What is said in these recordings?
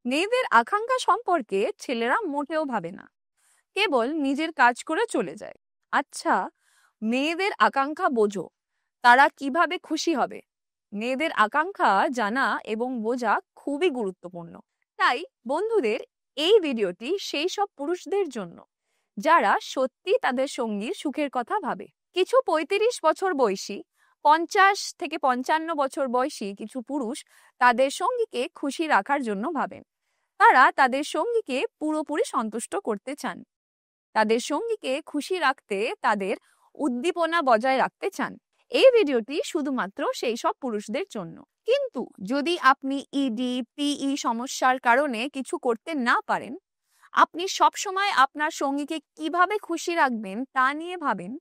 মেয়েদের আকাঙ্ক্ষা সম্পর্কে ছেলেরা মোটেও ভাবে না, কেবল নিজের কাজ করে চলে যায়। আচ্ছা, মেয়েদের আকাঙ্ক্ষা বোঝো, তারা কিভাবে খুশি হবে। মেয়েদের আকাঙ্ক্ষা জানা এবং বোঝা খুবই গুরুত্বপূর্ণ। তাই বন্ধুদের, এই ভিডিওটি সেই সব পুরুষদের জন্য যারা সত্যি তাদের সঙ্গীর সুখের কথা ভাবে। কিছু ৩৫ বছর বয়সী, ৫০ থেকে ৫৫ বছর বয়সী কিছু পুরুষ তাদের সঙ্গীকে খুশি রাখার জন্য ভাবেন। তারা তাদের সঙ্গীকে পুরোপুরি সন্তুষ্ট করতে চান, তাদের সঙ্গীকে খুশি রাখতে তাদের উদ্দীপনা বজায় রাখতে চান। এই ভিডিওটি শুধুমাত্র সেই সব পুরুষদের জন্য। কিন্তু যদি আপনি ইডি, পিই সমস্যার কারণে কিছু করতে না পারেন, আপনি সবসময় আপনার সঙ্গীকে কিভাবে খুশি রাখবেন তা নিয়ে ভাবেন,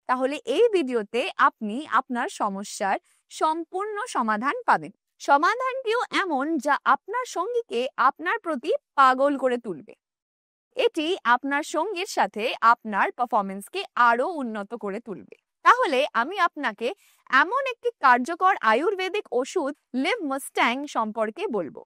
তাহলে এই ভিডিওতে আপনি আপনার সমস্যার সম্পূর্ণ সমাধান পাবেন। সমাধানটিও এমন যা আপনার সঙ্গীকে আপনার প্রতি পাগল করে তুলবে। এটি আপনার সঙ্গীর সাথে আপনার পারফরমেন্সকে আরো উন্নত করে তুলবে। তাহলে আমি আপনাকে এমন একটি কার্যকর আয়ুর্বেদিক ওষুধ লিভ মাস্ট্যাং সম্পর্কে বলবো,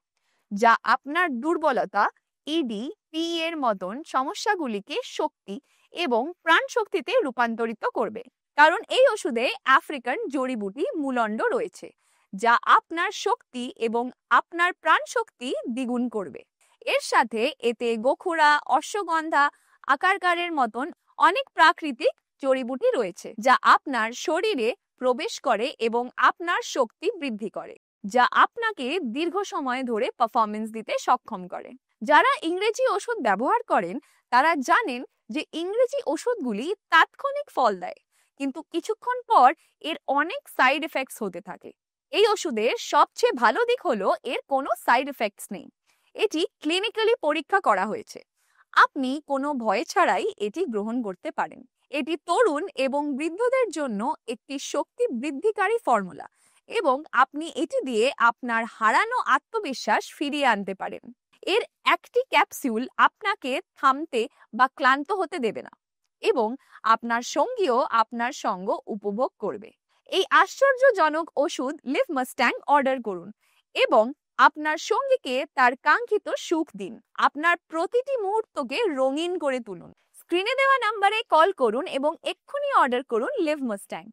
যা আপনার দুর্বলতা, ইডি, পি এর মতন সমস্যাগুলিকে শক্তি এবং প্রাণ শক্তিতে রূপান্তরিত করবে। কারণ এই ওষুধে আফ্রিকান জড়িবুটি মূলণ্ড রয়েছে, যা আপনার শক্তি এবং আপনার প্রাণ শক্তি দ্বিগুণ করবে। এর সাথে এতে গোখুরা, অশ্বগন্ধা, আকারকারের মতন অনেক প্রাকৃতিক জড়িবুটি রয়েছে, যা আপনার শরীরে প্রবেশ করে এবং আপনার শক্তি বৃদ্ধি করে, যা আপনাকে দীর্ঘ সময় ধরে পারফরমেন্স দিতে সক্ষম করে। যারা ইংরেজি ওষুধ ব্যবহার করেন তারা জানেন যে ইংরেজি ওষুধগুলি তাৎক্ষণিক ফল দেয়, কিন্তু কিছুক্ষণ পর এর অনেক সাইড এফেক্টস হতে থাকে। এই ওষুধের সবচেয়ে ভালো দিক হলো এর কোনো সাইড এফেক্টস নেই। এটি ক্লিনিক্যালি পরীক্ষা করা হয়েছে। আপনি কোনো ভয় ছাড়াই এটি গ্রহণ করতে পারেন। এটি তরুণ এবং বৃদ্ধদের জন্য একটি শক্তি বৃদ্ধিকারী ফর্মুলা, এবং আপনি এটি দিয়ে আপনার হারানো আত্মবিশ্বাস ফিরিয়ে আনতে পারেন। এর একটি ক্যাপসুল আপনাকে থামতে বা ক্লান্ত হতে দেবে না, এবং আপনার সঙ্গীও আপনার সঙ্গ উপভোগ করবে। এই আশ্চর্যজনক ওষুধ লিভ মাস্ট্যাং অর্ডার করুন এবং আপনার সঙ্গীকে তার কাঙ্ক্ষিত সুখ দিন। আপনার প্রতিটি মুহূর্তকে রঙিন করে তুলুন। স্ক্রিনে দেওয়া নাম্বারে কল করুন এবং এক্ষুনি অর্ডার করুন লিভ মাস্ট্যাং।